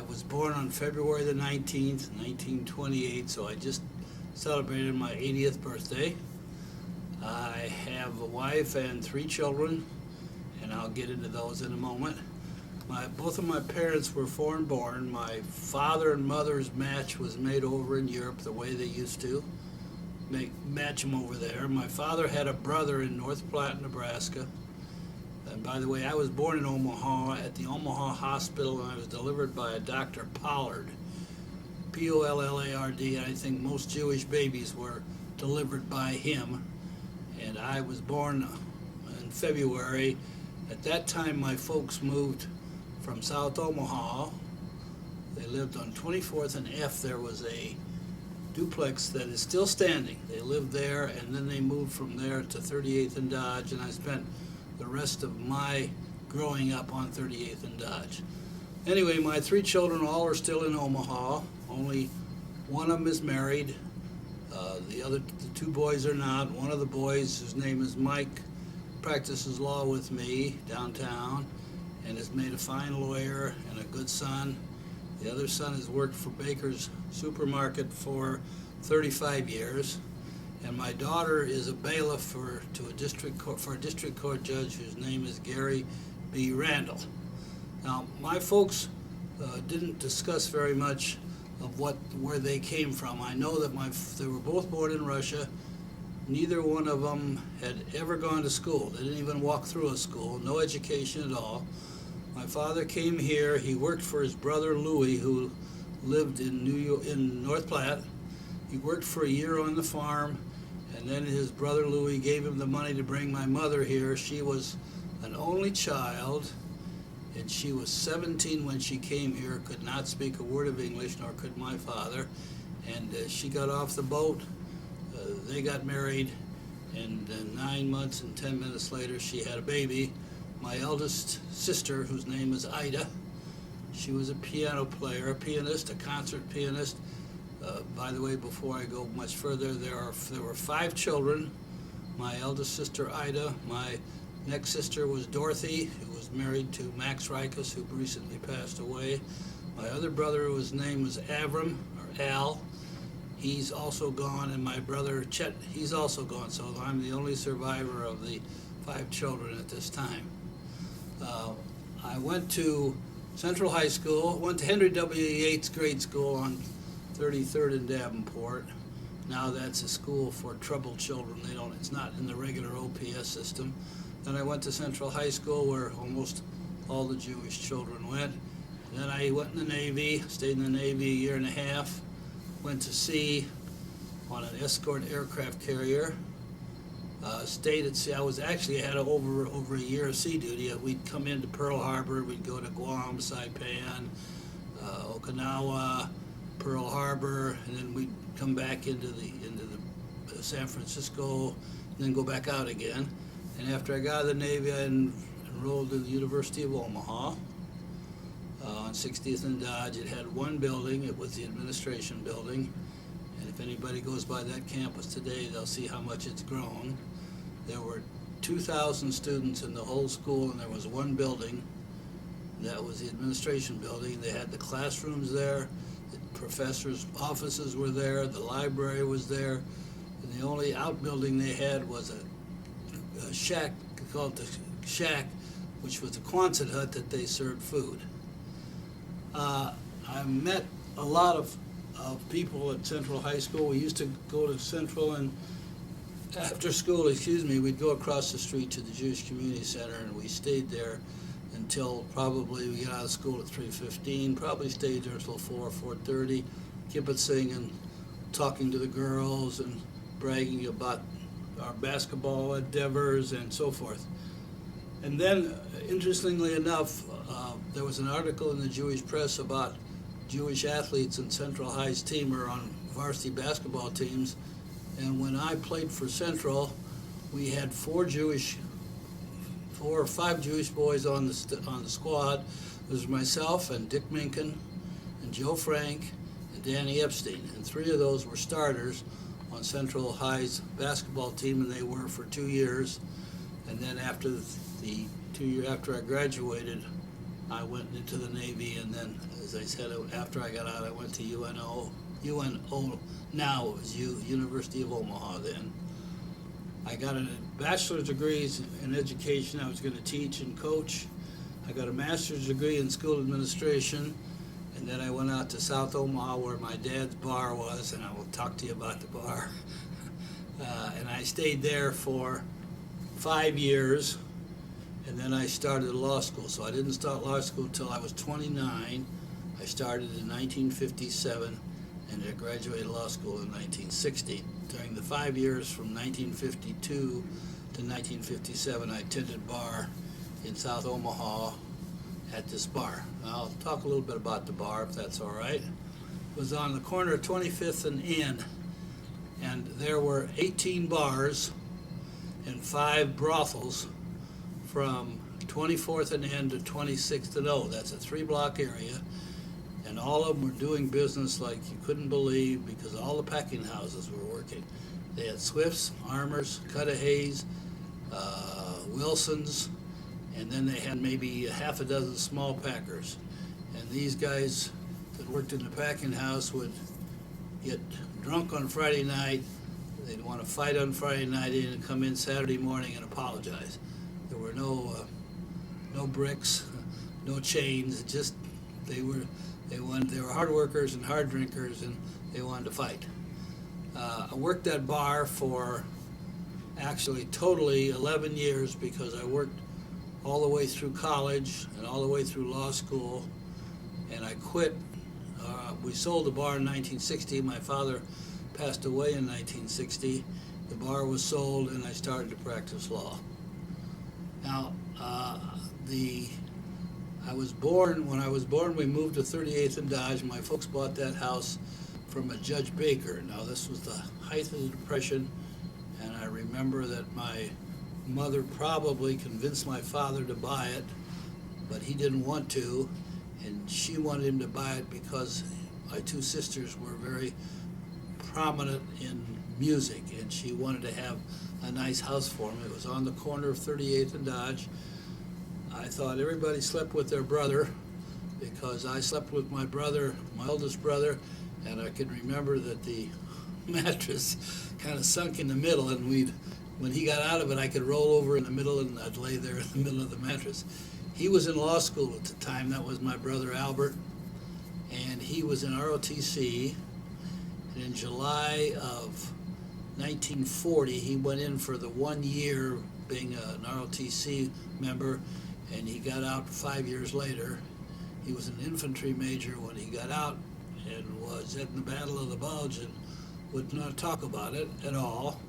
was born on February the 19th, 1928, so I just celebrated my 80th birthday. I have a wife and 3 children, and I'll get into those in a moment. Both of my parents were foreign born. My father and mother's match was made over in Europe the way they used to match them over there. My father had a brother in North Platte, Nebraska. And by the way, I was born in Omaha at the Omaha Hospital, and I was delivered by a Dr. Pollard, P-O-L-L-A-R-D. And I think most Jewish babies were delivered by him. And I was born in February. At that time, my folks moved from South Omaha. They lived on 24th and F. There was a duplex that is still standing. They lived there, and then they moved from there to 38th and Dodge, and I spent the rest of my growing up on 38th and Dodge. Anyway, my 3 children all are still in Omaha. Only one of them is married. The 2 boys are not. One of the boys, whose name is Mike, practices law with me downtown and has made a fine lawyer and a good son. The other son has worked for Baker's Supermarket for 35 years. And my daughter is a bailiff for a district court judge whose name is Gary B. Randall. Now, my folks didn't discuss very much of where they came from. I know that they were both born in Russia. Neither one of them had ever gone to school. They didn't even walk through a school, no education at all. My father came here. He worked for his brother Louis, who lived in North Platte. He worked for a year on the farm, and then his brother Louis gave him the money to bring my mother here. She was an only child, and she was 17 when she came here, could not speak a word of English, nor could my father. And she got off the boat. They got married, and 9 months and 10 minutes later, she had a baby. My eldest sister, whose name is Ida, she was a piano player, a pianist, a concert pianist. By the way, before I go much further, there were 5 children. My eldest sister, Ida. My next sister was Dorothy, who was married to Max Rikus, who recently passed away. My other brother, whose name was Avram, or Al, he's also gone, and my brother Chet, he's also gone, so I'm the only survivor of the 5 children at this time. I went to Central High School, went to Henry W. Yates Grade School on 33rd and Davenport. Now that's a school for troubled children. It's not in the regular OPS system. Then I went to Central High School, where almost all the Jewish children went. Then I went in the Navy, stayed in the Navy a year and a half, went to sea on an escort aircraft carrier. Stayed at sea. I had over a year of sea duty. We'd come into Pearl Harbor, we'd go to Guam, Saipan, Okinawa, Pearl Harbor, and then we'd come back into the San Francisco, and then go back out again. And after I got out of the Navy, I enrolled in the University of Omaha on 60th and Dodge. It had one building. It was the administration building. And if anybody goes by that campus today, they'll see how much it's grown. There were 2,000 students in the whole school, and there was one building. That was the administration building. They had the classrooms there. The professors' offices were there. The library was there. And the only outbuilding they had was a shack called the Shack, which was a Quonset hut that they served food. I met a lot of people at Central High School. We used to go to Central, and after school, we'd go across the street to the Jewish Community Center, and we stayed there until probably we got out of school at 3:15, probably stayed there until 4:30, kibbutzing and talking to the girls and bragging about our basketball endeavors and so forth. And then, interestingly enough, there was an article in the Jewish press about Jewish athletes in Central High's team or on varsity basketball teams. And when I played for Central, we had 4 or 5 Jewish boys on the squad. It was myself and Dick Minkin and Joe Frank and Danny Epstein. And 3 of those were starters on Central High's basketball team, and they were for 2 years. And then after the 2 years after I graduated, I went into the Navy, and then, as I said, after I got out, I went to UNO, now it was University of Omaha then. I got a bachelor's degree in education. I was going to teach and coach. I got a master's degree in school administration, and then I went out to South Omaha where my dad's bar was, and I will talk to you about the bar. And I stayed there for 5 years, and then I started law school. So I didn't start law school until I was 29. I started in 1957, and I graduated law school in 1960. During the 5 years from 1952 to 1957, I attended bar in South Omaha at this bar. I'll talk a little bit about the bar, if that's all right. It was on the corner of 25th and N, and there were 18 bars and 5 brothels from 24th and N to 26th and O. That's a 3-block area, and all of them were doing business like you couldn't believe, because all the packing houses were working. They had Swifts, Armors, Cudahy's, Wilson's, and then they had maybe a half a dozen small packers. And these guys that worked in the packing house would get drunk on Friday night. They'd want to fight on Friday night and come in Saturday morning and apologize. There were no bricks, no chains. Just they were hard workers and hard drinkers, and they wanted to fight. I worked that bar for actually totally 11 years, because I worked all the way through college and all the way through law school, and I quit. We sold the bar in 1960. My father passed away in 1960. The bar was sold, and I started to practice law. Now, when I was born, we moved to 38th and Dodge. My folks bought that house from a Judge Baker. Now, this was the height of the Depression, and I remember that my mother probably convinced my father to buy it, but he didn't want to, and she wanted him to buy it because my 2 sisters were very prominent in music, and she wanted to have a nice house for him. It was on the corner of 38th and Dodge. I thought everybody slept with their brother, because I slept with my brother, my oldest brother, and I can remember that the mattress kind of sunk in the middle, and when he got out of it, I could roll over in the middle, and I'd lay there in the middle of the mattress. He was in law school at the time. That was my brother Albert, and he was in ROTC. And in July of 1940, he went in for the 1 year being an ROTC member, and he got out 5 years later. He was an infantry major when he got out, and was in the Battle of the Bulge, and would not talk about it at all.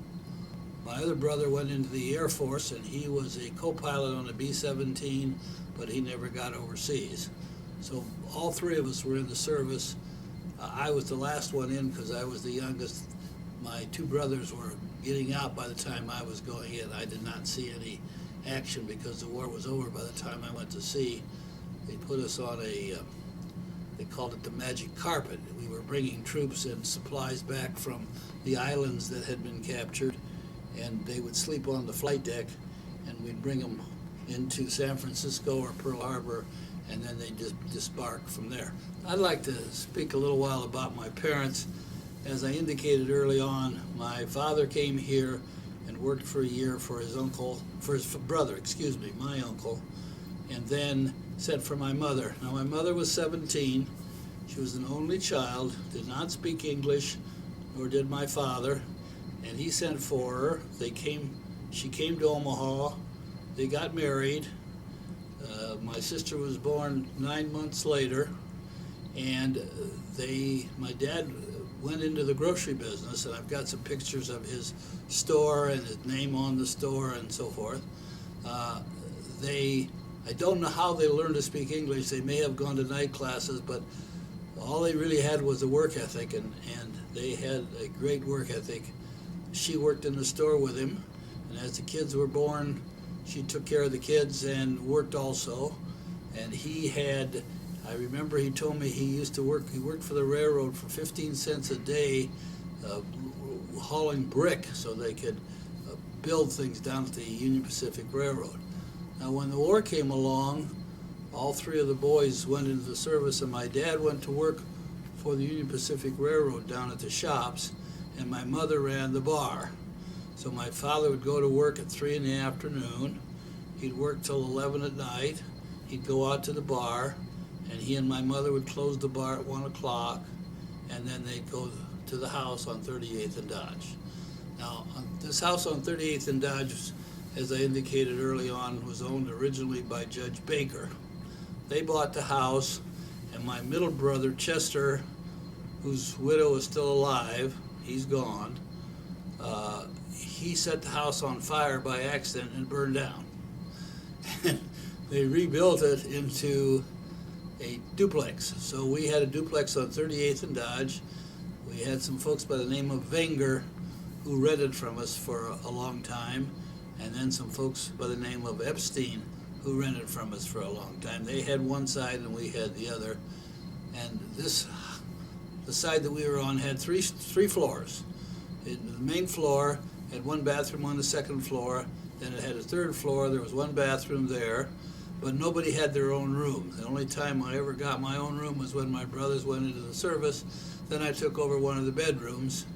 My other brother went into the Air Force, and he was a co-pilot on a B-17, but he never got overseas. So all 3 of us were in the service. I was the last one in because I was the youngest. My 2 brothers were getting out by the time I was going in. I did not see any action because the war was over by the time I went to sea. They put us on they called it the magic carpet. We were bringing troops and supplies back from the islands that had been captured, and they would sleep on the flight deck, and we'd bring them into San Francisco or Pearl Harbor, and then they just disembark from there. I'd like to speak a little while about my parents. As I indicated early on, my father came here and worked for a year for his brother, my uncle, and then sent for my mother. Now, my mother was 17. She was an only child, did not speak English, nor did my father, and he sent for her. She came to Omaha. They got married. My sister was born 9 months later, and my dad went into the grocery business, and I've got some pictures of his store and his name on the store and so forth. I don't know how they learned to speak English. They may have gone to night classes, but all they really had was a work ethic, and they had a great work ethic. She worked in the store with him, and as the kids were born, she took care of the kids and worked also. And I remember he told me he worked for the railroad for 15 cents a day, hauling brick so they could build things down at the Union Pacific Railroad. Now, when the war came along, all three of the boys went into the service, and my dad went to work for the Union Pacific Railroad down at the shops, and my mother ran the bar. So my father would go to work at 3 in the afternoon. He'd work till 11 at night. He'd go out to the bar, and he and my mother would close the bar at 1 o'clock, and then they'd go to the house on 38th and Dodge. Now, this house on 38th and Dodge, as I indicated early on, was owned originally by Judge Baker. They bought the house, and my middle brother, Chester, whose widow is still alive, he's gone, he set the house on fire by accident and burned down. They rebuilt it into a duplex. So we had a duplex on 38th and Dodge. We had some folks by the name of Wenger who rented from us for a long time, and then some folks by the name of Epstein who rented from us for a long time. They had one side and we had the other. And the side that we were on had three floors. The main floor had one bathroom on the second floor, then it had a third floor, there was one bathroom there, but nobody had their own room. The only time I ever got my own room was when my brothers went into the service. Then I took over one of the bedrooms,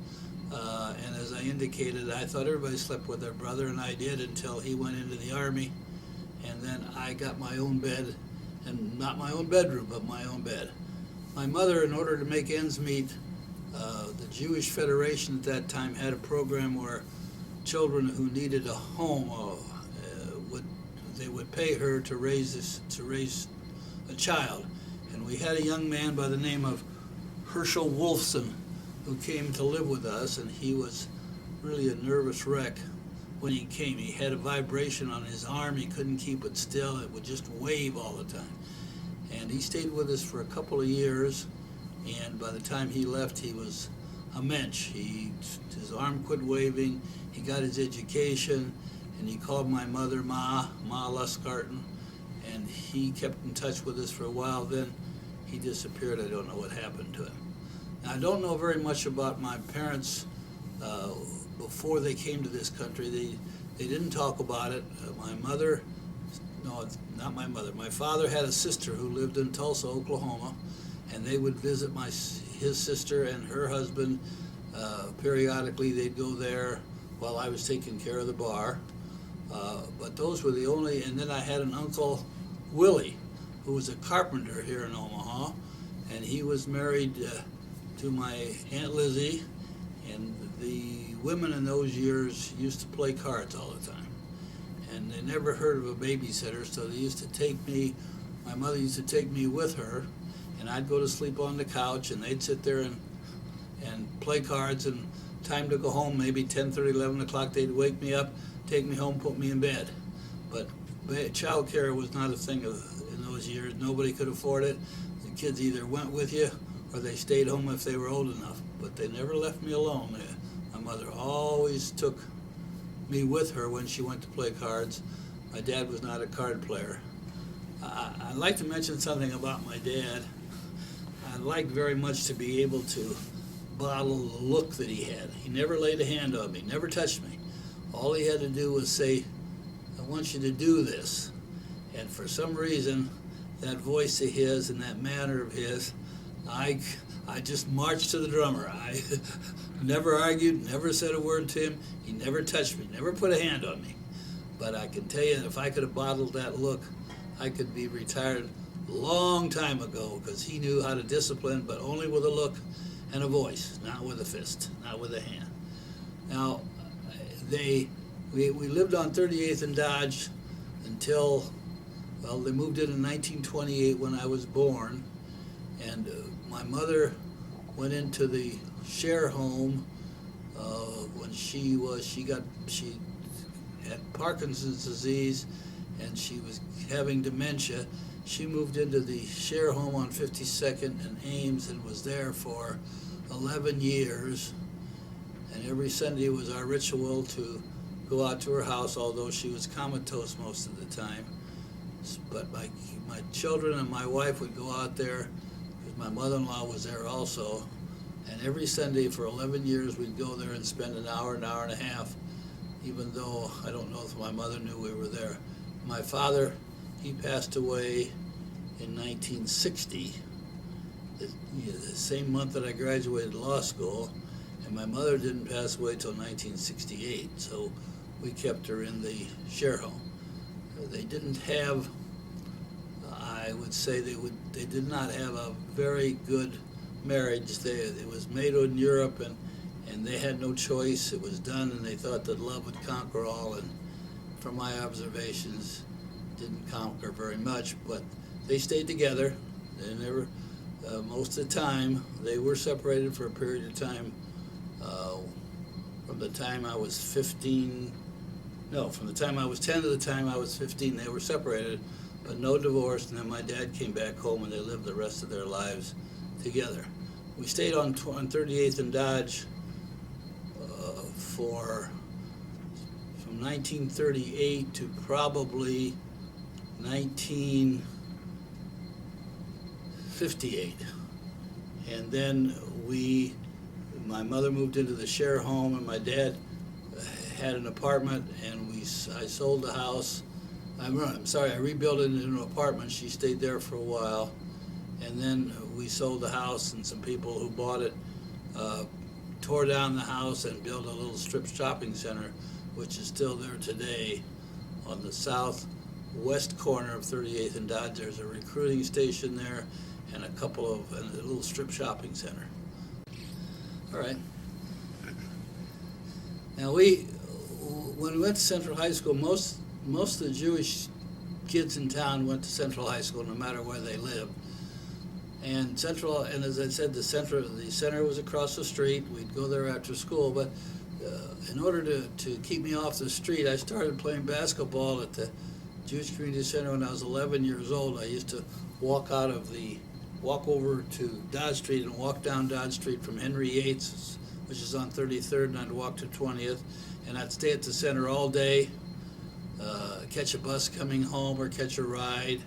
and as I indicated, I thought everybody slept with their brother, and I did until he went into the Army, and then I got my own bed, and not my own bedroom, but my own bed. My mother, in order to make ends meet, the Jewish Federation at that time had a program where children who needed a home they would pay her to raise a child, and we had a young man by the name of Herschel Wolfson who came to live with us, and he was really a nervous wreck when he came. He had a vibration on his arm, he couldn't keep it still, it would just wave all the time. And he stayed with us for a couple of years, and by the time he left, he was a mensch. His arm quit waving, he got his education, and he called my mother Ma Lustgarten, and he kept in touch with us for a while. Then he disappeared. I don't know what happened to him. Now, I don't know very much about my parents before they came to this country. They didn't talk about it. My father had a sister who lived in Tulsa, Oklahoma, and they would visit his sister and her husband periodically. They'd go there while I was taking care of the bar. But those were the only, and then I had an uncle, Willie, who was a carpenter here in Omaha, and he was married to my Aunt Lizzie, and the women in those years used to play cards all the time. And they never heard of a babysitter, so they used to take me, my mother used to take me with her, and I'd go to sleep on the couch, and they'd sit there and play cards, and time to go home, maybe 10:30, 11 o'clock, they'd wake me up, take me home, put me in bed. But child care was not a thing in those years. Nobody could afford it. The kids either went with you or they stayed home if they were old enough. But they never left me alone. My mother always took me with her when she went to play cards. My dad was not a card player. I'd like to mention something about my dad. I'd like very much to be able to bottle the look that he had. He never laid a hand on me, never touched me. All he had to do was say, "I want you to do this." And for some reason, that voice of his and that manner of his, I just marched to the drummer. I never argued, never said a word to him. He never touched me, never put a hand on me. But I can tell you, if I could have bottled that look, I could be retired a long time ago, because he knew how to discipline, but only with a look and a voice, not with a fist, not with a hand. Now, we lived on 38th and Dodge until, well, they moved in 1928 when I was born, and my mother went into the share home when she had Parkinson's disease, and she was having dementia. She moved into the share home on 52nd and Ames and was there for 11 years. And every Sunday was our ritual to go out to her house, although she was comatose most of the time. But my children and my wife would go out there, because my mother-in-law was there also. And every Sunday for 11 years we'd go there and spend an hour and a half, even though I don't know if my mother knew we were there. My father, he passed away in 1960, the same month that I graduated law school, and my mother didn't pass away till 1968, so we kept her in the share home. They didn't have, I would say they did not have a very good marriage. It was made in Europe, and they had no choice. It was done, and they thought that love would conquer all, and from my observations, didn't conquer very much, but they stayed together. They never, most of the time, they were separated for a period of time. From the time I was 15, no, from the time I was 10 to the time I was 15, they were separated, but no divorce, and then my dad came back home and they lived the rest of their lives together. We stayed on 38th and Dodge from 1938 to probably 1958. And then my mother moved into the share home, and my dad had an apartment, and I sold the house. I rebuilt it into an apartment. She stayed there for a while, and then we sold the house, and some people who bought it tore down the house and built a little strip shopping center, which is still there today on the southwest corner of 38th and Dodge. There's a recruiting station there and a little strip shopping center. All right. Now when we went to Central High School, most of the Jewish kids in town went to Central High School, no matter where they lived. And as I said, the center was across the street. We'd go there after school, but in order to keep me off the street, I started playing basketball at the Jewish Community Center when I was 11 years old. I used to walk over to Dodge Street and walk down Dodge Street from Henry Yates, which is on 33rd, and I'd walk to 20th, and I'd stay at the center all day, catch a bus coming home or catch a ride.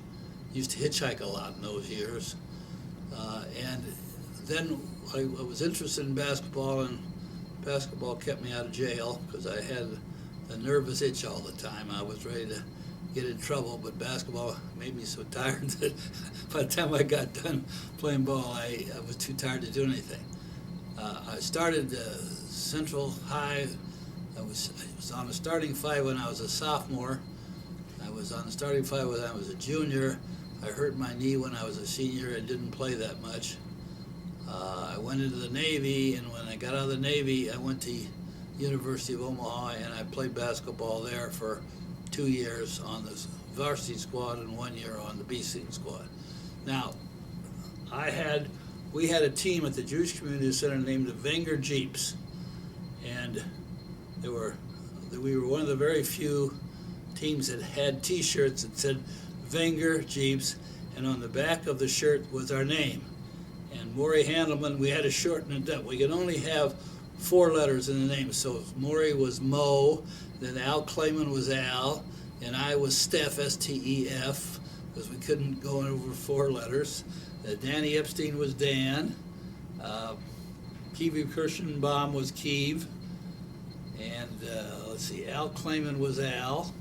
Used to hitchhike a lot in those years. And then I was interested in basketball, and basketball kept me out of jail because I had a nervous itch all the time. I was ready to get in trouble, but basketball made me so tired that by the time I got done playing ball, I was too tired to do anything. I started Central High. I was on the starting five when I was a sophomore. I was on the starting five when I was a junior. I hurt my knee when I was a senior and didn't play that much. I went into the Navy, and when I got out of the Navy, I went to University of Omaha, and I played basketball there for 2 years on the varsity squad and 1 year on the B team squad. Now, we had a team at the Jewish Community Center named the Wenger Jeeps, and we were one of the very few teams that had T-shirts that said Wenger Jeeps, and on the back of the shirt was our name. And Maury Handelman, we had to shorten it up. We could only have 4 letters in the name, so Maury was Mo, then Al Clayman was Al, and I was Steph, S-T-E-F, because we couldn't go over 4 letters. Danny Epstein was Dan. Kiwi Kirschenbaum was Keeve. And Al Clayman was Al.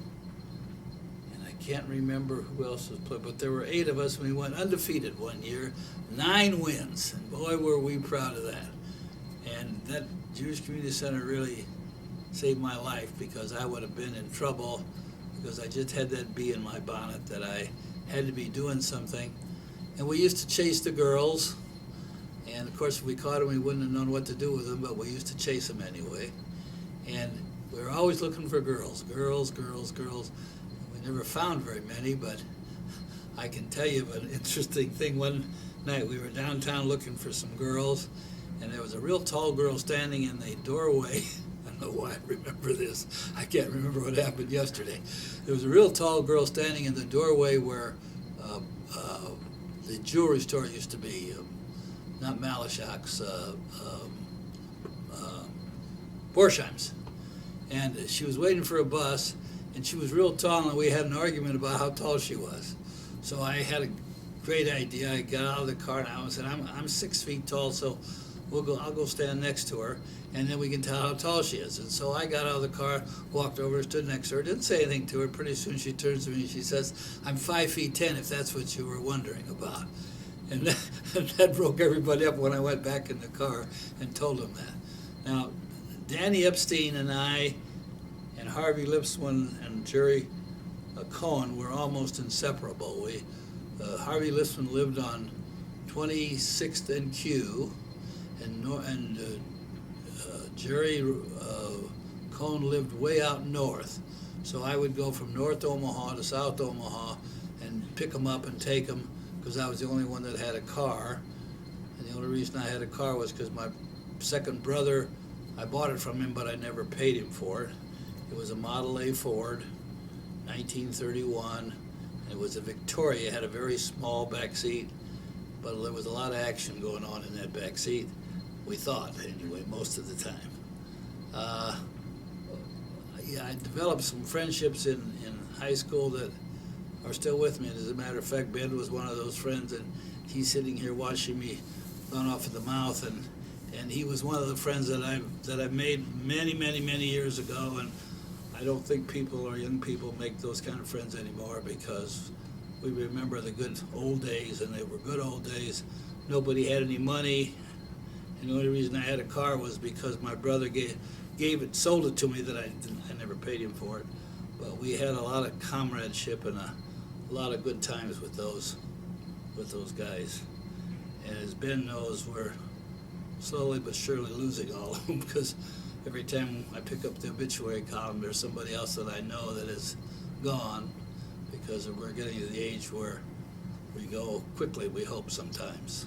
And I can't remember who else was playing, but there were 8 of us, and we went undefeated one year, 9 wins. And boy, were we proud of that. And that Jewish Community Center really saved my life, because I would have been in trouble, because I just had that bee in my bonnet that I had to be doing something. And we used to chase the girls, and of course if we caught them we wouldn't have known what to do with them, but we used to chase them anyway. And we were always looking for girls. We never found very many, but I can tell you an interesting thing. One night we were downtown looking for some girls, and there was a real tall girl standing in the doorway. I don't know why I remember this. I can't remember what happened yesterday. There was a real tall girl standing in the doorway where the jewelry store used to be, not Malashak's, Borsheim's. And she was waiting for a bus, and she was real tall, and we had an argument about how tall she was. So I had a great idea. I got out of the car, and I said, I'm 6 feet tall, so I'll go stand next to her, and then we can tell how tall she is. And so I got out of the car, walked over, stood next to her, didn't say anything to her. Pretty soon she turns to me and she says, "I'm 5'10", if that's what you were wondering about." And that broke everybody up when I went back in the car and told them that. Now, Danny Epstein and I and Harvey Lipsman and Jerry Cohen were almost inseparable. Harvey Lipsman lived on 26th and Q, and Jerry Cohen lived way out north. So I would go from North Omaha to South Omaha and pick them up and take them, because I was the only one that had a car. And the only reason I had a car was because my second brother, I bought it from him, but I never paid him for it. It was a Model A Ford, 1931. It was a Victoria. It had a very small back seat, but there was a lot of action going on in that back seat. We thought, anyway, most of the time. Yeah, I developed some friendships in high school that are still with me. And as a matter of fact, Ben was one of those friends, and he's sitting here watching me run off at the mouth, and he was one of the friends that I made many years ago. And I don't think people or young people make those kind of friends anymore, because we remember the good old days, and they were good old days. Nobody had any money, and the only reason I had a car was because my brother sold it to me, that I never paid him for it. But we had a lot of comradeship and a lot of good times with those guys. And as Ben knows, we're slowly but surely losing all of them, because every time I pick up the obituary column, there's somebody else that I know that is gone, because we're getting to the age where we go quickly, we hope sometimes.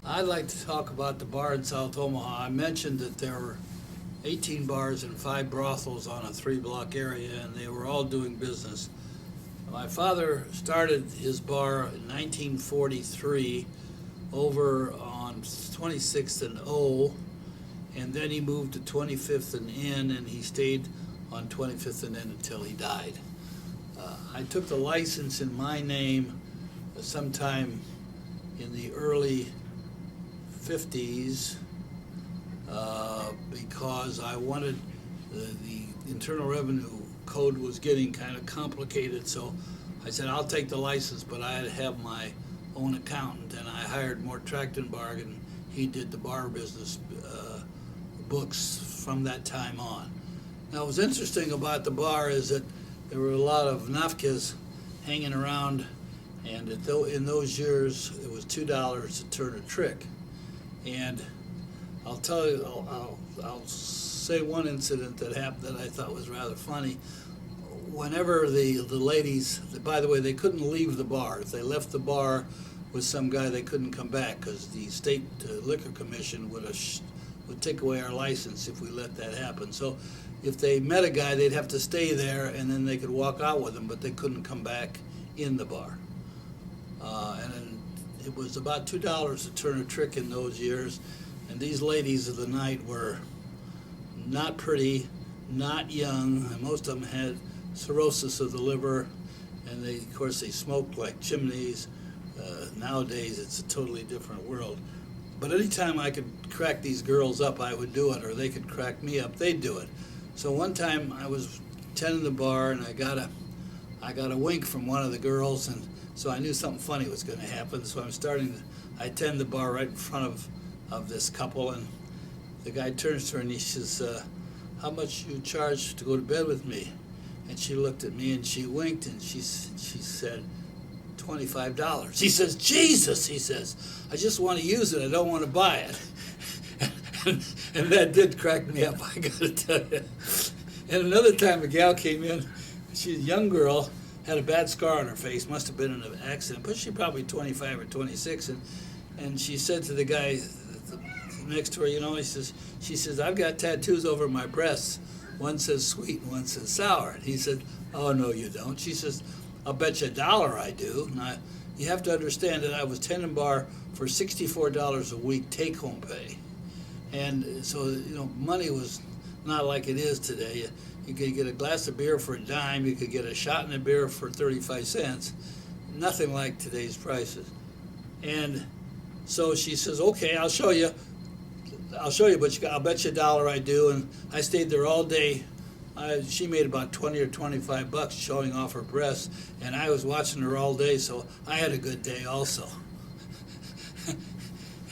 I'd like to talk about the bar in South Omaha. I mentioned that there were 18 bars and 5 brothels on a 3-block area, and they were all doing business. My father started his bar in 1943 over on 26th and O, and then he moved to 25th and N, and he stayed on 25th and N until he died. I took the license in my name sometime in the early 50s because I wanted the Internal Revenue Code was getting kind of complicated, so I said, I'll take the license, but I'd have my own accountant, and I hired Mort Trachtenberg, and he did the bar business books from that time on. Now, what was interesting about the bar is that there were a lot of nafkas hanging around, and in those years, it was $2 to turn a trick. And I'll tell you, I'll say one incident that happened that I thought was rather funny. Whenever the ladies, by the way, they couldn't leave the bar. If they left the bar with some guy, they couldn't come back, because the state liquor commission would take away our license if we let that happen. So if they met a guy, they'd have to stay there, and then they could walk out with him, but they couldn't come back in the bar. And then it was about $2 to turn a trick in those years, and these ladies of the night were not pretty, not young, and most of them had cirrhosis of the liver, and of course they smoked like chimneys. Nowadays it's a totally different world. But anytime I could crack these girls up, I would do it, or they could crack me up, they'd do it. So one time I was tending the bar, and I got a wink from one of the girls, and so I knew something funny was going to happen. So I tend the bar right in front of this couple, and the guy turns to her and he says, "How much you charge to go to bed with me?" And she looked at me and she winked, and she said, $25. He says, "Jesus," he says, "I just want to use it. I don't want to buy it." and that did crack me up, I got to tell you. And another time a gal came in. She's a young girl, had a bad scar on her face, must have been in an accident, but she's probably 25 or 26, and she said to the guy next to her, she says, "I've got tattoos over my breasts. One says sweet and one says sour." And he said, "Oh, no, you don't." She says, "I'll bet you $1 I do." Now, you have to understand that I was tending bar for $64 a week take-home pay. And so, money was not like it is today. You could get a glass of beer for $0.10. You could get a shot in a beer for 35 cents. Nothing like today's prices. And So she says, okay, I'll show you, but I'll bet you $1 I do. And I stayed there all day. She made about 20 or 25 bucks showing off her breasts, and I was watching her all day, so I had a good day also.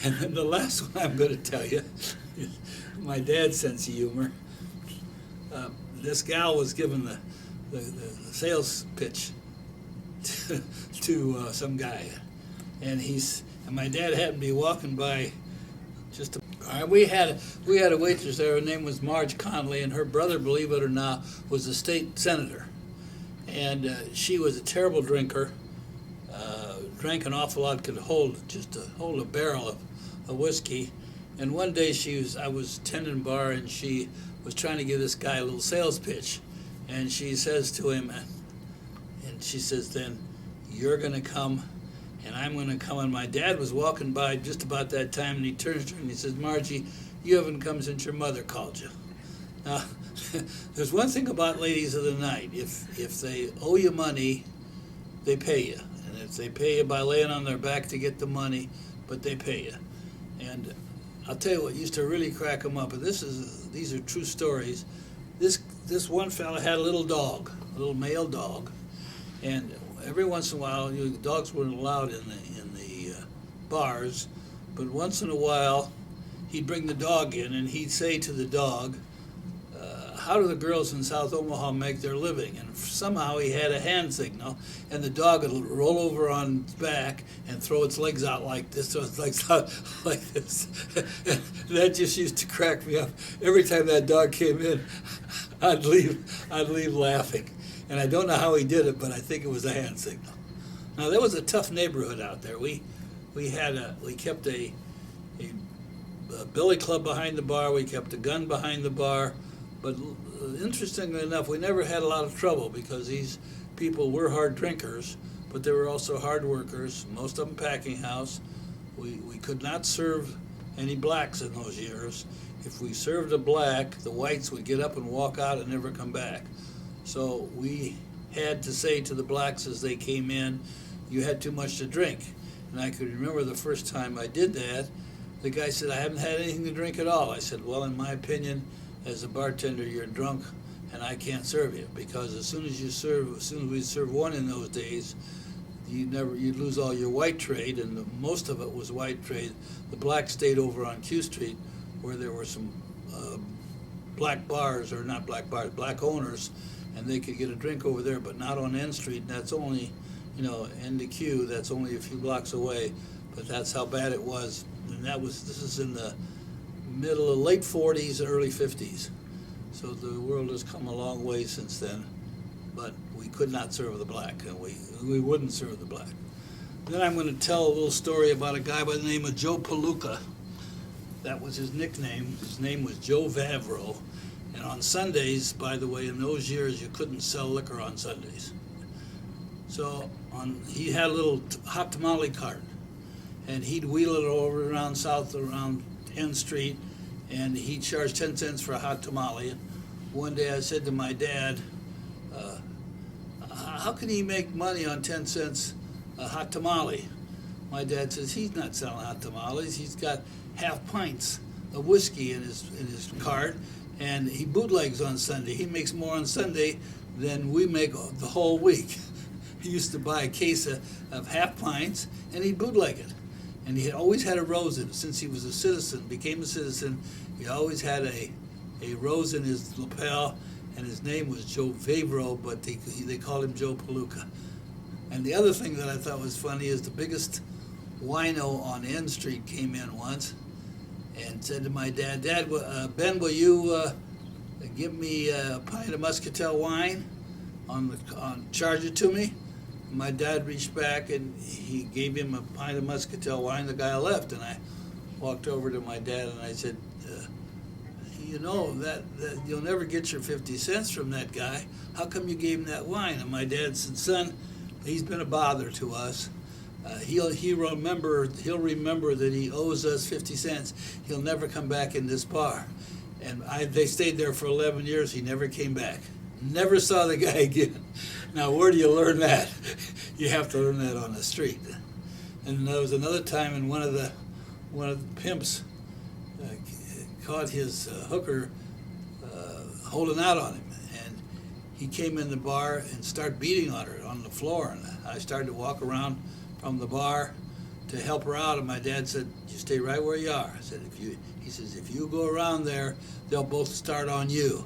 And then the last one I'm going to tell you is my dad's sense of humor. This gal was given the sales pitch to some guy, and my dad happened to be walking by. We had a waitress there. Her name was Marge Conley, and her brother, believe it or not, was a state senator. And she was a terrible drinker. Drank an awful lot, could hold a barrel of whiskey. And one day I was tending bar, and she was trying to give this guy a little sales pitch. And she says to him, and she says, then you're going to come and I'm going to come. And my dad was walking by just about that time, and he turns to her and he says, Margie, you haven't come since your mother called you. Now, there's one thing about ladies of the night. If they owe you money, they pay you. And if they pay you by laying on their back to get the money, but they pay you. And I'll tell you what used to really crack them up, and these are true stories. This one fella had a little dog, a little male dog, and every once in a while, dogs weren't allowed in the bars, but once in a while, he'd bring the dog in, and he'd say to the dog, how do the girls in South Omaha make their living? And somehow he had a hand signal, and the dog would roll over on its back and throw its legs out like this, throw its legs out like this. That just used to crack me up. Every time that dog came in, I'd leave laughing. And I don't know how he did it, but I think it was a hand signal. Now, there was a tough neighborhood out there. We kept a billy club behind the bar. We kept a gun behind the bar. But interestingly enough, we never had a lot of trouble because these people were hard drinkers, but they were also hard workers, most of them packing house. We could not serve any blacks in those years. If we served a black, the whites would get up and walk out and never come back. So we had to say to the blacks as they came in, you had too much to drink. And I could remember the first time I did that, the guy said, I haven't had anything to drink at all. I said, well, in my opinion, as a bartender, you're drunk and I can't serve you, because as soon as we served one in those days, you'd lose all your white trade, and most of it was white trade. The black stayed over on Q Street where there were some black bars, or not black bars, black owners, and they could get a drink over there, but not on N Street, and that's only, N to Q, that's only a few blocks away, but that's how bad it was. And this is in the late 40s, early 50s. So the world has come a long way since then, but we could not serve the black, and we wouldn't serve the black. Then I'm going to tell a little story about a guy by the name of Joe Palooka. That was his nickname. His name was Joe Vavro. And on Sundays, by the way, in those years, you couldn't sell liquor on Sundays. So he had a little hot tamale cart, and he'd wheel it over around N Street, and he charged 10 cents for a hot tamale. And one day I said to my dad, how can he make money on 10 cents a hot tamale? My dad says, he's not selling hot tamales. He's got half pints of whiskey in his cart, and he bootlegs on Sunday. He makes more on Sunday than we make the whole week. He used to buy a case of half pints, and he'd bootleg it. And he always had a rose in it. Since he was became a citizen, he always had a rose in his lapel, and his name was Joe Vavro, but they called him Joe Palooka. And the other thing that I thought was funny is the biggest wino on N Street came in once and said to my dad, Ben, will you give me a pint of Muscatel wine charge it to me? And my dad reached back and he gave him a pint of Muscatel wine. The guy left, and I walked over to my dad and I said, that you'll never get your 50 cents from that guy. How come you gave him that wine? And my dad said, son, he's been a bother to us. He'll remember that he owes us 50 cents. He'll never come back in this bar. And they stayed there for 11 years. He never came back. Never saw the guy again. Now, where do you learn that? You have to learn that on the street. And there was another time in one of the pimps caught his hooker holding out on him, and he came in the bar and started beating on her on the floor, and I started to walk around from the bar to help her out, and my dad said, "You stay right where you are." I said, he says, "If you go around there, they'll both start on you."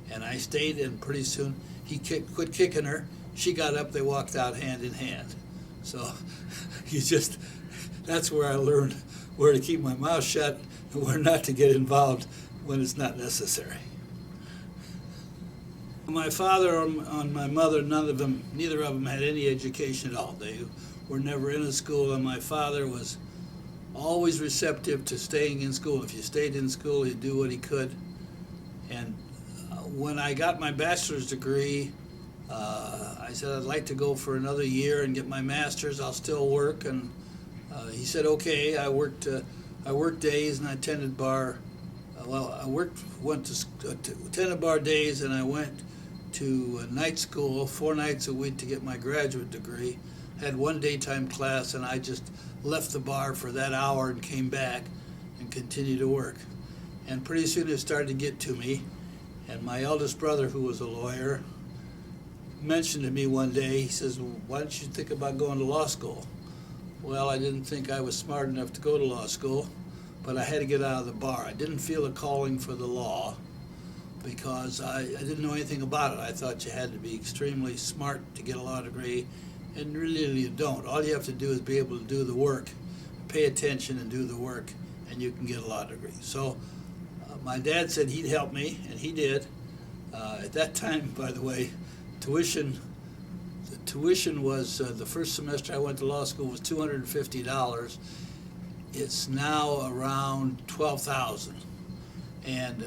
And I stayed, and pretty soon he quit kicking her. She got up, they walked out hand in hand. So that's where I learned where to keep my mouth shut and where not to get involved when it's not necessary. My father and my mother, neither of them had any education at all. They were never in a school, and my father was always receptive to staying in school. If you stayed in school, he'd do what he could. And when I got my bachelor's degree, I said I'd like to go for another year and get my master's. I'll still work, and he said okay. I worked days and I attended bar. Attended bar days, and I went to night school 4 nights a week to get my graduate degree. Had one daytime class, and I just left the bar for that hour and came back and continued to work. And pretty soon it started to get to me, and my eldest brother, who was a lawyer, mentioned to me one day, he says, "Why don't you think about going to law school?" Well, I didn't think I was smart enough to go to law school, but I had to get out of the bar. I didn't feel a calling for the law because I didn't know anything about it. I thought you had to be extremely smart to get a law degree, and really you don't. All you have to do is be able to do the work, pay attention and do the work, and you can get a law degree. So my dad said he'd help me, and he did. At that time, by the way, tuition was, the first semester I went to law school was $250. It's now around $12,000. And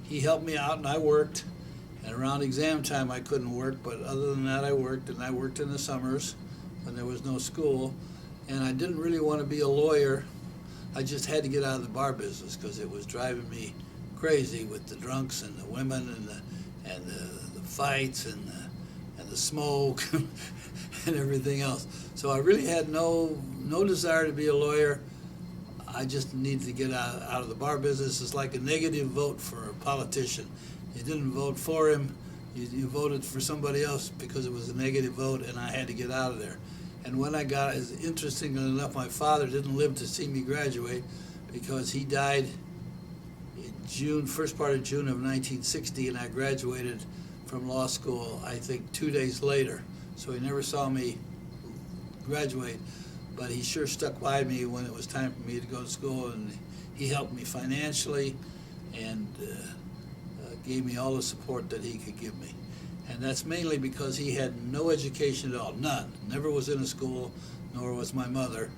he helped me out, and I worked. And around exam time I couldn't work, but other than that I worked, and I worked in the summers when there was no school. And I didn't really want to be a lawyer. I just had to get out of the bar business because it was driving me crazy with the drunks and the women and the fights and the smoke and everything else. So I really had no desire to be a lawyer. I just needed to get out of the bar business. It's like a negative vote for a politician. You didn't vote for him, you voted for somebody else because it was a negative vote, and I had to get out of there. And when I got, interestingly enough, my father didn't live to see me graduate because he died in first part of June of 1960, and I graduated from law school, I think, 2 days later. So he never saw me graduate, but he sure stuck by me when it was time for me to go to school, and he helped me financially and gave me all the support that he could give me. And that's mainly because he had no education at all, none. Never was in a school, nor was my mother.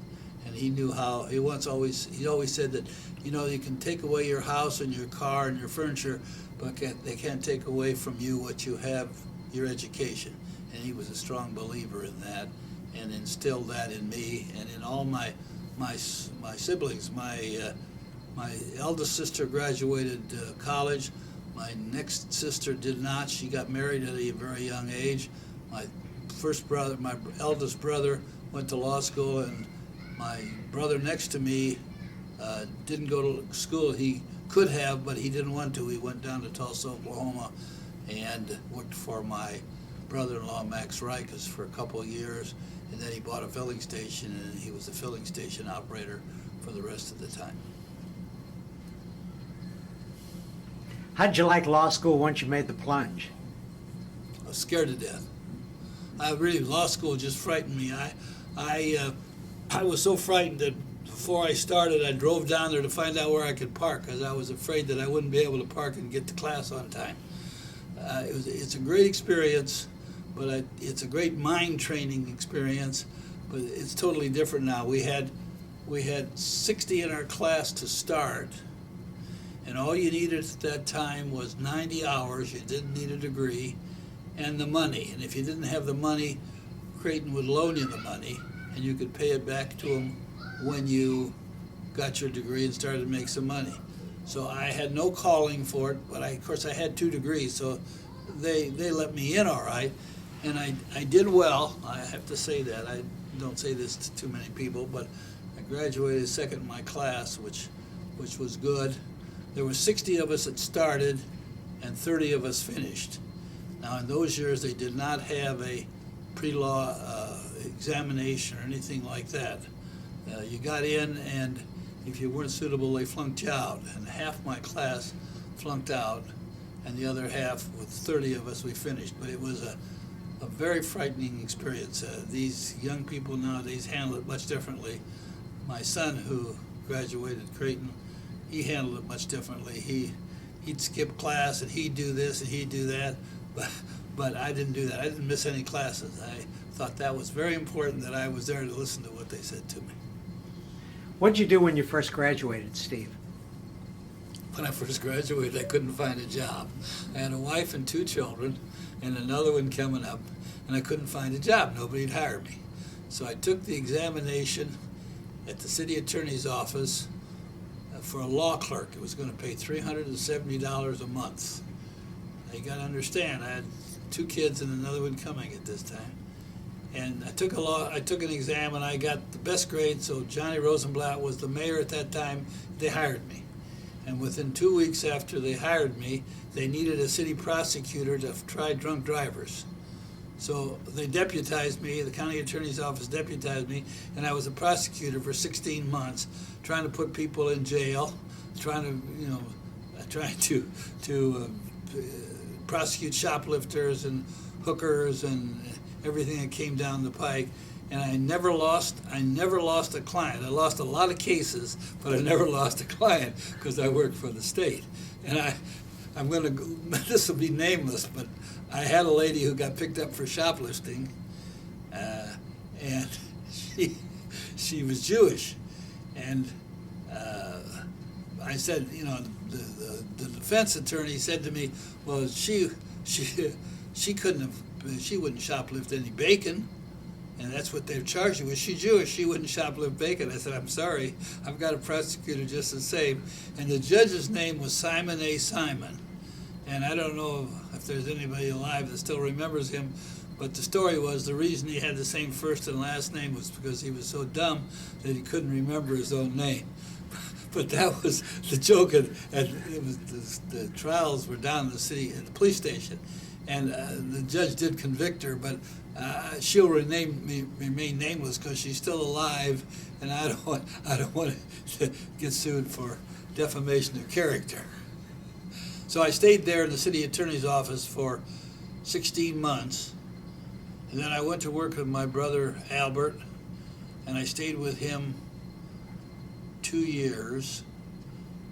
And he knew how, he always said that, you can take away your house and your car and your furniture, but they can't take away from you what you have, your education. And he was a strong believer in that and instilled that in me and in all my siblings. My eldest sister graduated college. My next sister did not. She got married at a very young age. My eldest brother went to law school, and my brother next to me didn't go to school. He could have, but he didn't want to. He went down to Tulsa, Oklahoma, and worked for my brother-in-law, Max Rikus, for a couple of years, and then he bought a filling station, and he was the filling station operator for the rest of the time. How'd you like law school once you made the plunge? I was scared to death. Law school just frightened me. I was so frightened that before I started, I drove down there to find out where I could park because I was afraid that I wouldn't be able to park and get to class on time. It's a great experience, but it's a great mind training experience, but it's totally different now. We had 60 in our class to start, and all you needed at that time was 90 hours. You didn't need a degree, and the money. And if you didn't have the money, Creighton would loan you the money, and you could pay it back to them when you got your degree and started to make some money. So I had no calling for it, but of course I had 2 degrees, so they let me in all right, and I did well. I have to say that. don't say this to too many people, but I graduated second in my class, which was good. There were 60 of us that started and 30 of us finished. Now, in those years, they did not have a pre-law examination or anything like that. You got in, and if you weren't suitable, they flunked you out. And half my class flunked out, and the other half, with 30 of us, we finished. But it was a very frightening experience. These young people nowadays handle it much differently. My son, who graduated Creighton, he handled it much differently. He'd skip class, and he'd do this, and he'd do that. But I didn't do that. I didn't miss any classes. I thought that was very important, that I was there to listen to what they said to me. What did you do when you first graduated, Steve? When I first graduated, I couldn't find a job. I had a wife and 2 children, and another one coming up, and I couldn't find a job. Nobody'd hire me. So I took the examination at the city attorney's office for a law clerk. It was going to pay $370 a month. Now, you got to understand, I had 2 kids and another one coming at this time. And I took an exam, and I got the best grade, so Johnny Rosenblatt was the mayor at that time. They hired me. And within 2 weeks after they hired me, they needed a city prosecutor to try drunk drivers. So they deputized me, the county attorney's office deputized me, and I was a prosecutor for 16 months, trying to put people in jail, trying to prosecute shoplifters and hookers and everything that came down the pike. And I never lost a client. I lost a lot of cases, but I never lost a client because I worked for the state. And I'm going to, this will be nameless, but I had a lady who got picked up for shoplifting, and she was Jewish. And I said, the defense attorney said to me, well, she wouldn't shoplift any bacon. And that's what they're charging with. She's Jewish. She wouldn't shoplift bacon. I said, I'm sorry. I've got a prosecutor just the same. And the judge's name was Simon A. Simon. And I don't know if there's anybody alive that still remembers him, but the story was the reason he had the same first and last name was because he was so dumb that he couldn't remember his own name. But that was the joke. And it was the trials were down in the city at the police station. And the judge did convict her, but she'll remain nameless because she's still alive, and I don't want to get sued for defamation of character. So I stayed there in the city attorney's office for 16 months, and then I went to work with my brother Albert, and I stayed with him 2 years.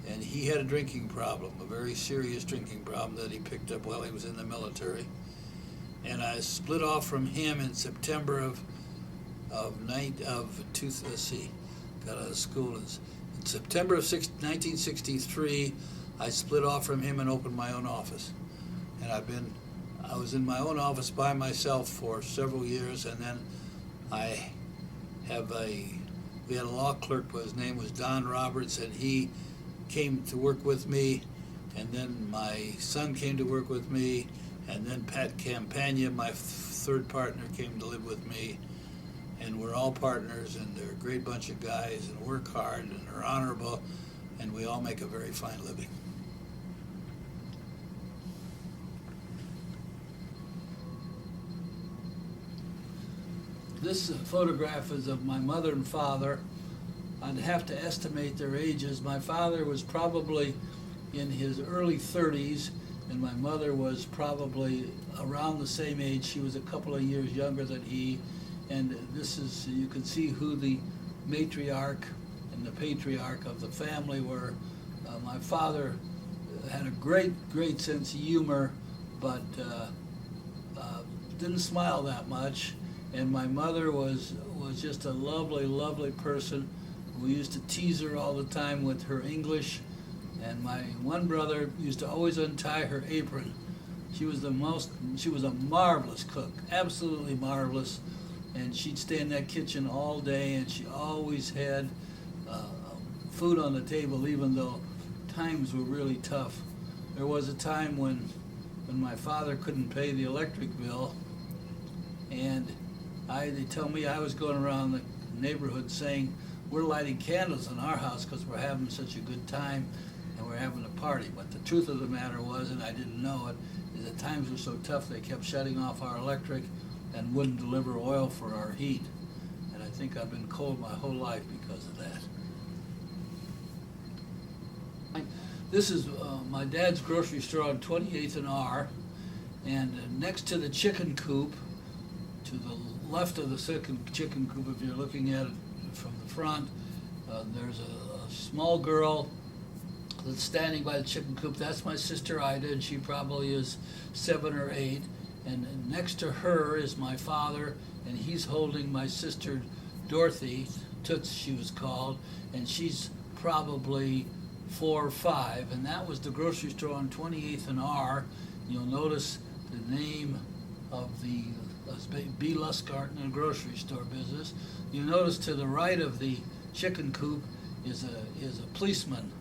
And he had a drinking problem, a very serious drinking problem that he picked up while he was in the military. And I split off from him in September got out of school in September of 1963. I split off from him and opened my own office. And I was in my own office by myself for several years, and then we had a law clerk, but his name was Don Roberts, and he came to work with me, and then my son came to work with me, and then Pat Campagna, my third partner, came to live with me, and we're all partners, and they're a great bunch of guys, and work hard, and are honorable, and we all make a very fine living. This photograph is of my mother and father. I'd have to estimate their ages. My father was probably in his early 30s, and my mother was probably around the same age. She was a couple of years younger than he. And this is, you can see who the matriarch and the patriarch of the family were. My father had a great sense of humor, but didn't smile that much. And my mother was just a lovely person. We used to tease her all the time with her English, and my one brother used to always untie her apron. She was a marvelous cook, absolutely marvelous, and she'd stay in that kitchen all day, and she always had food on the table, even though times were really tough. There was a time when my father couldn't pay the electric bill, and They tell me I was going around the neighborhood saying, we're lighting candles in our house because we're having such a good time and we're having a party. But the truth of the matter was, and I didn't know it, is that times were so tough they kept shutting off our electric and wouldn't deliver oil for our heat. And I think I've been cold my whole life because of that. This is my dad's grocery store on 28th and R, and next to the chicken coop, to the left of the chicken coop, if you're looking at it from the front, there's a small girl that's standing by the chicken coop. That's my sister Ida, and she probably is 7 or 8. And next to her is my father, and he's holding my sister Dorothy, Toots she was called, and she's probably 4 or 5. And that was the grocery store on 28th and R. You'll notice the name of the B. Lustgarten, a grocery store business. You notice to the right of the chicken coop is a policeman.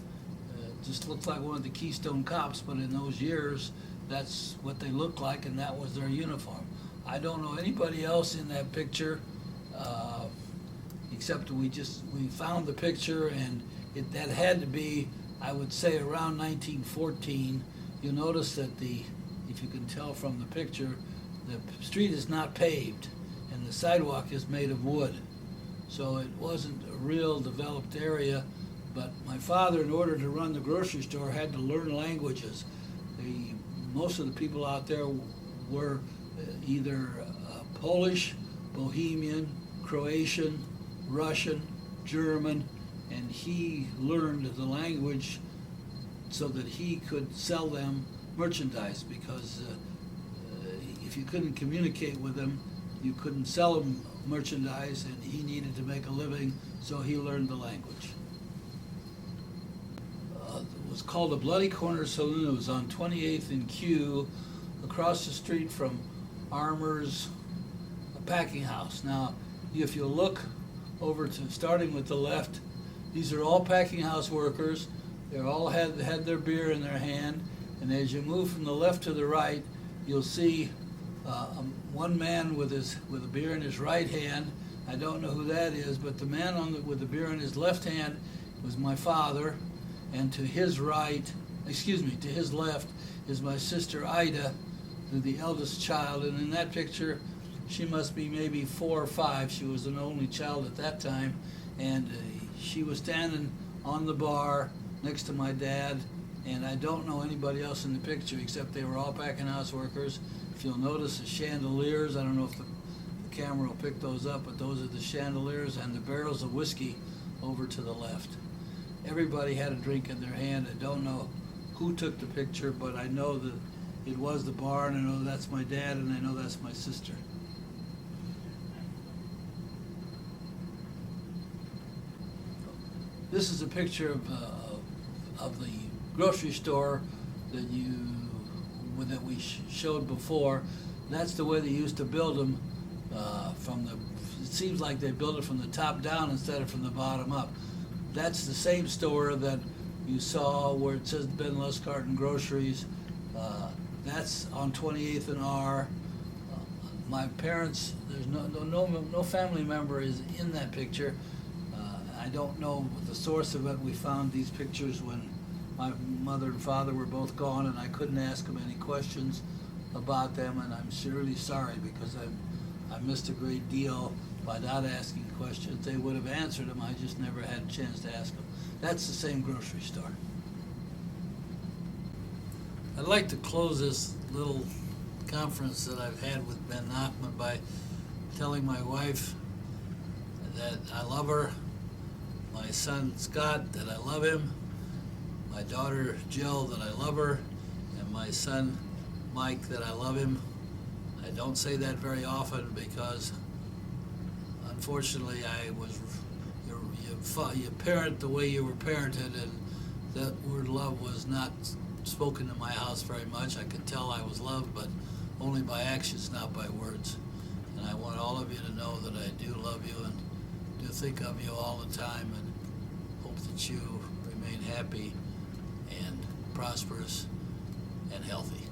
Just looks like one of the Keystone Cops, but in those years, that's what they looked like, and that was their uniform. I don't know anybody else in that picture, except we found the picture, and that had to be, I would say, around 1914. You'll notice that if you can tell from the picture, the street is not paved, and the sidewalk is made of wood. So it wasn't a real developed area, but my father, in order to run the grocery store, had to learn languages. Most of the people out there were either Polish, Bohemian, Croatian, Russian, German, and he learned the language so that he could sell them merchandise, because if you couldn't communicate with them, you couldn't sell them merchandise, and he needed to make a living, so he learned the language. It was called a Bloody Corner Saloon. It was on 28th and Q, across the street from Armour's packing house. Now, if you look over to, starting with the left, these are all packing house workers. They all had their beer in their hand, and as you move from the left to the right, you'll see one man with a beer in his right hand. I don't know who that is, but the man with the beer in his left hand was my father, and to his left is my sister Ida, the eldest child. And in that picture, she must be maybe 4 or 5. She was an only child at that time, and she was standing on the bar next to my dad. And I don't know anybody else in the picture, except they were all packing house workers. If you'll notice the chandeliers, I don't know if the camera will pick those up, but those are the chandeliers, and the barrels of whiskey over to the left. Everybody had a drink in their hand. I don't know who took the picture, but I know that it was the bar, and I know that's my dad, and I know that's my sister. This is a picture of the grocery store that we showed before. That's the way they used to build them. It seems like they built it from the top down instead of from the bottom up. That's the same store that you saw where it says Ben Lustgarten Groceries. That's on 28th and R. My parents, there's no family member is in that picture. I don't know the source of it. We found these pictures when my mother and father were both gone, and I couldn't ask them any questions about them, and I'm really sorry, because I missed a great deal by not asking questions. They would have answered them, I just never had a chance to ask them. That's the same grocery store. I'd like to close this little conference that I've had with Ben Nachman by telling my wife that I love her, my son Scott that I love him, my daughter Jill that I love her, and my son Mike that I love him. I don't say that very often because unfortunately you parent the way you were parented, and that word love was not spoken in my house very much. I could tell I was loved, but only by actions, not by words. And I want all of you to know that I do love you and do think of you all the time, and hope that you remain happy and prosperous and healthy.